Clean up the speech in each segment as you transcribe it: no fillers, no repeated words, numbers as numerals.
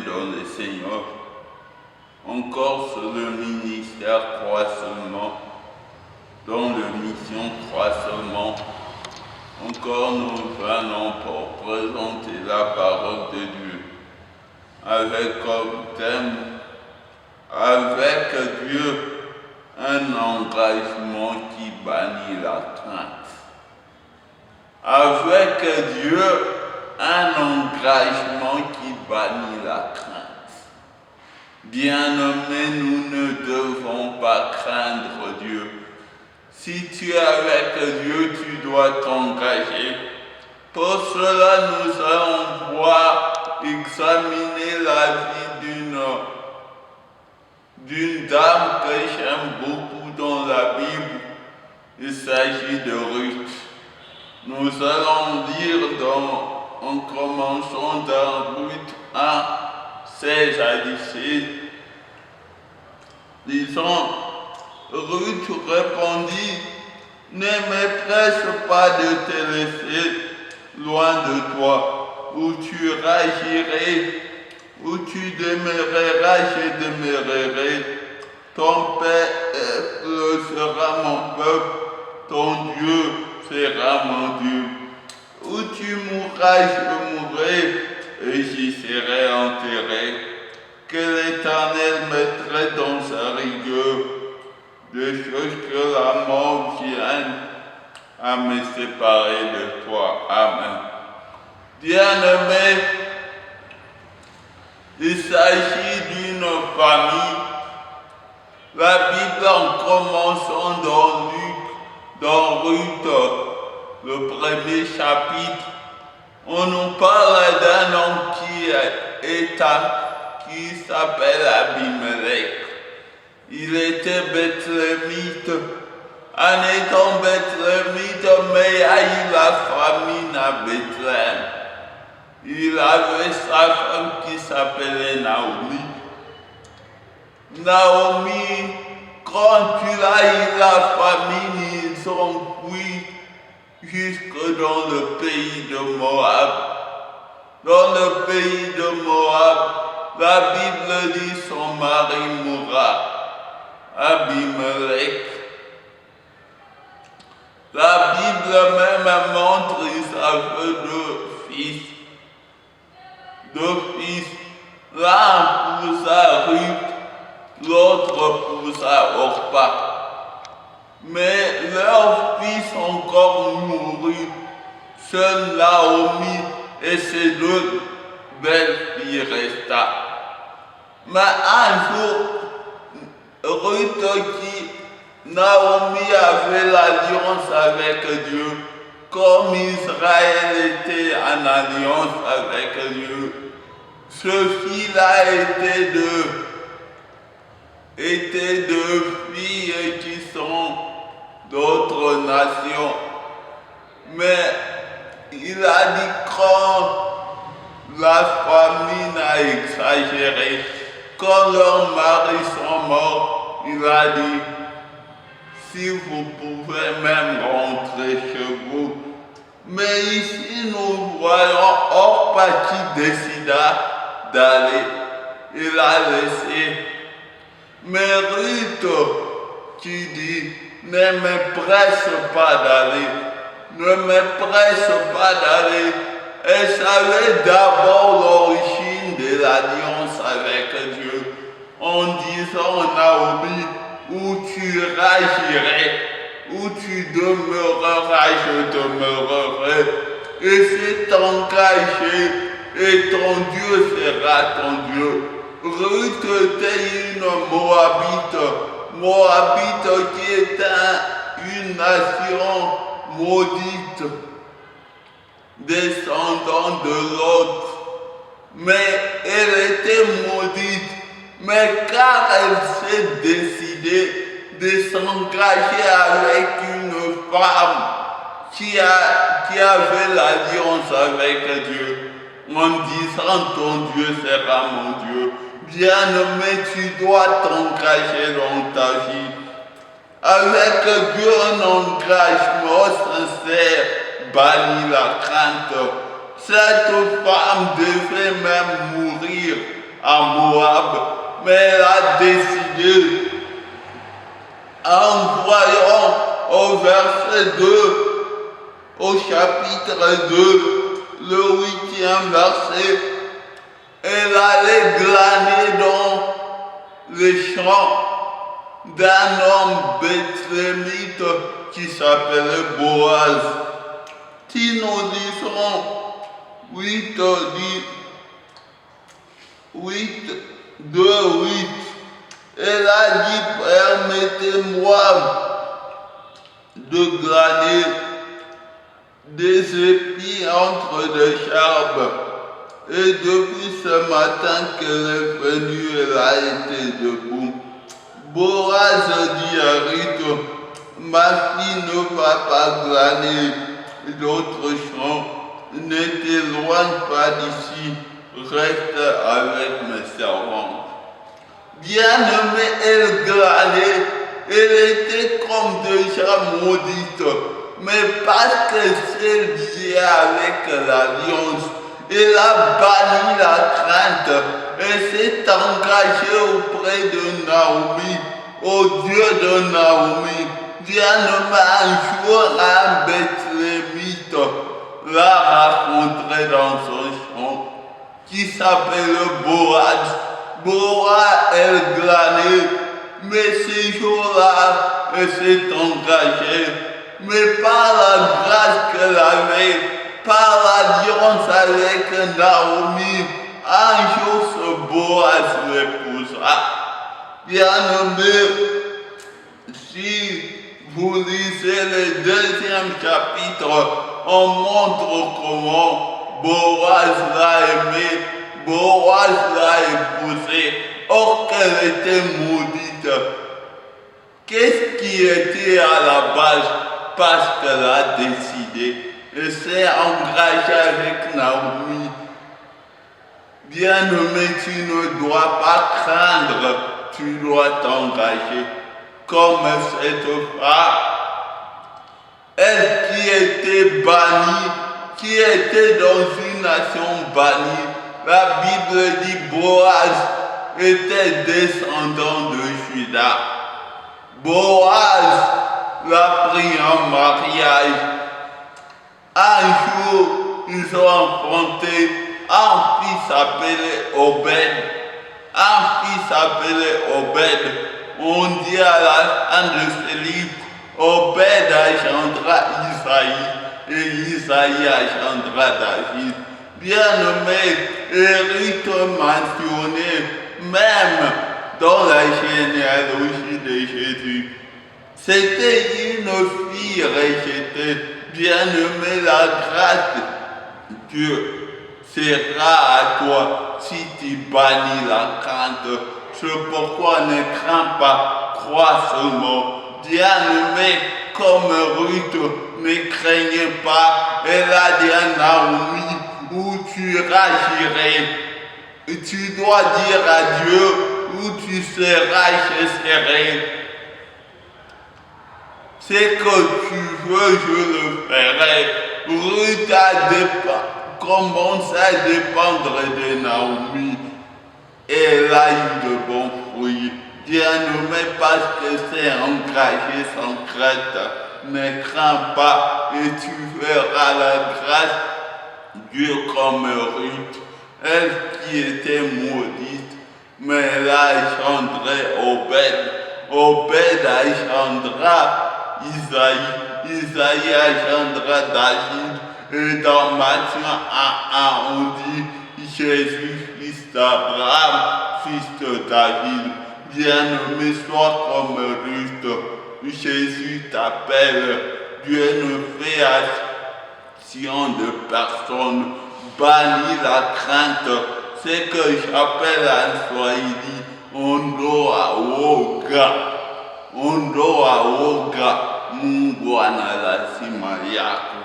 dans le Seigneur. Encore sur le ministère croit seulement, dans la mission croit seulement. Encore nous venons pour présenter la parole de Dieu, avec comme thème, avec Dieu, un engagement qui bannit la crainte. Avec Dieu, un engagement qui bannit la crainte. Bien-aimés, nous ne devons pas craindre Dieu. Si tu es avec Dieu, tu dois t'engager. Pour cela, nous allons voir, examiner la vie d'une dame que j'aime beaucoup dans la Bible. Il s'agit de Ruth. Nous allons lire en commençant dans Ruth 1, 16 à 17. Disons, Ruth répondit, ne me presse pas de te laisser loin de toi, où tu ragirais, où tu demeureras, je demeurerai. Ton peuple sera mon peuple, ton Dieu sera mon Dieu. Où tu mourras, je mourrai, et j'y serai enterré. Que l'Éternel mettrait dans sa rigueur des choses que la mort vienne à me séparer de toi. Amen. Bien-aimés, il s'agit d'une famille. La Bible, en commençant dans Ruth, le premier chapitre, on nous parle d'un homme qui s'appelle Abimelech. Il était Bethlémite. En étant Bethlémite, mais il y a eu la famine à Bethléem. Il avait sa femme qui s'appelait Naomi. Naomi, quand il a eu la famine, ils ont fui jusque dans le pays de Moab. Dans le pays de Moab, la Bible dit son mari mourra, Abimelech. La Bible même montre qu'ils avaient deux fils. L'un épousa Ruth, l'autre épousa Orpa. Mais leur fils encore mourut. Seule Naomi et ses deux belles filles resta. Mais un jour, Naomi avait l'alliance avec Dieu, comme Israël était en alliance avec Dieu. Ce fils-là était de filles qui sont d'autres nations. Mais il a dit quand la famine a exagéré, quand leurs maris sont morts, il a dit, si vous pouvez même rentrer chez vous. Mais ici, nous voyons Orpa qui décida d'aller. Il a laissé. Mais Ruth qui dit, ne me presse pas d'aller. Ne me presse pas d'aller. Elle savait d'abord l'origine de l'alliance avec Dieu. En disant, Naomi, où tu ragirais, où tu demeureras, je demeurerai. Et c'est engagé, et ton Dieu sera ton Dieu. Ruth était une Moabite qui était une nation maudite, descendant de l'autre. Mais elle était maudite. Mais car elle s'est décidée de s'engager avec une femme qui avait l'alliance avec Dieu, en disant ton Dieu sera mon Dieu. Bien-aimé, tu dois t'engager dans ta vie. Avec Dieu, un engagement sincère bannit la crainte. Cette femme devait même mourir à Moab, mais elle a décidé, en voyant au verset 2, au chapitre 2, le 8e verset, elle allait glaner dans les champs d'un homme bethlémite qui s'appelait Boaz. Si nous lisons 8, 2, 8, elle a dit, permettez-moi de glaner des épis entre des charbes. Et depuis ce matin qu'elle est venue, elle a été debout. Boaz dit à Ruth, ma fille ne va pas glaner d'autres champs, ne t'éloigne pas d'ici, reste avec mes servantes. Bien-aimée, elle glanait, elle était comme déjà maudite, mais parce qu'elle s'est liée avec l'alliance, elle a banni la crainte, elle s'est engagée auprès de Naomi, au Dieu de Naomi. Bien-aimée, un jour, un Bethlémite l'a rencontré dans son champ, qui s'appelle Boaz. Boaz, elle glanait, mais ces jours-là, elle s'est engagée. Mais par la grâce qu'elle avait, par l'alliance avec Naomi, un jour ce Boaz l'épousa. Bien-aimé, si vous lisez le 2e chapitre, on montre comment Boaz l'a aimé, Boaz l'a épousé, or qu'elle était maudite. Qu'est-ce qui était à la base? Parce qu'elle a décidé et s'est engagée avec Naomi. Bien-aimé, tu ne dois pas craindre, tu dois t'engager. Comme cette femme, elle qui était bannie, qui était dans une nation bannie, la Bible dit Boaz était descendant de Juda. Boaz l'a pris en mariage. Un jour, ils ont enfanté un fils appelé Obed. Un fils appelé Obed. On dit à la fin de ce livre, Obed engendra Isaïe et Isaïe engendra David. Bien-aimé, Éric mentionné même dans la généalogie de Jésus. C'était une fille rejetée. Bien-aimé, la grâce de Dieu sera à toi si tu bannis la crainte. C'est pourquoi ne crains pas, crois seulement. Bien-aimé, comme Ruth, ne craignez pas. Elle a dit à Naomi, où tu agirais. Tu dois dire à Dieu, où tu seras, je serai. C'est que tu veux, je le ferai. Ruth a commencé à dépendre de Naomi. Et elle a eu de bons fruits. Bien-aimé, parce que c'est engagé sans crainte. Ne crains pas et tu verras la grâce de Dieu comme Ruth. Elle qui était maudite, mais elle a engendré Obed. Obed engendra Isaïe. Isaïe engendra David. Et dans Matthieu 1, on dit Jésus, fils d'Abraham, fils de David. Bien-aimé, sois comme Ruth. Jésus t'appelle. Dieu ne fait action de personne. Bannis la crainte. C'est que j'appelle en Swahili ondoa woga. Ondoa woga. Mungu analazima yako.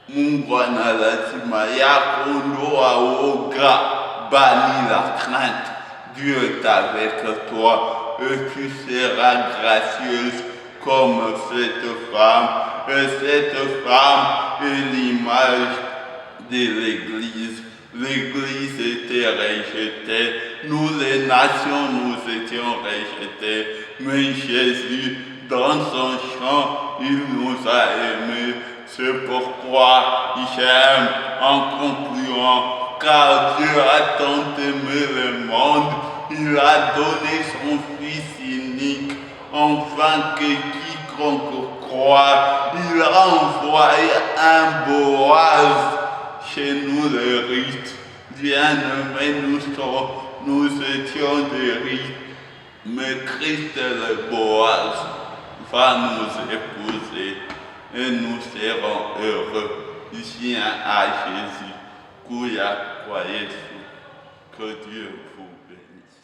Mungu analazima yako. Ondoa woga. Bannis la crainte. Dieu est avec toi et tu seras gracieuse comme cette femme. Et cette femme est l'image de l'Église. l'Église était rejetée, nous les nations nous étions rejetés, mais Jésus, dans son chant, il nous a aimés. C'est pourquoi j'aime en concluant, car Dieu a tant aimé le monde, il a donné son Fils unique, afin que quiconque croit, il a envoyé un Boaz chez nous le rite. Bien-aimés, nous étions des rites, mais Christ le Boaz va nous épouser et nous serons heureux. Viens à Jésus, croyez, que Dieu vous bénisse.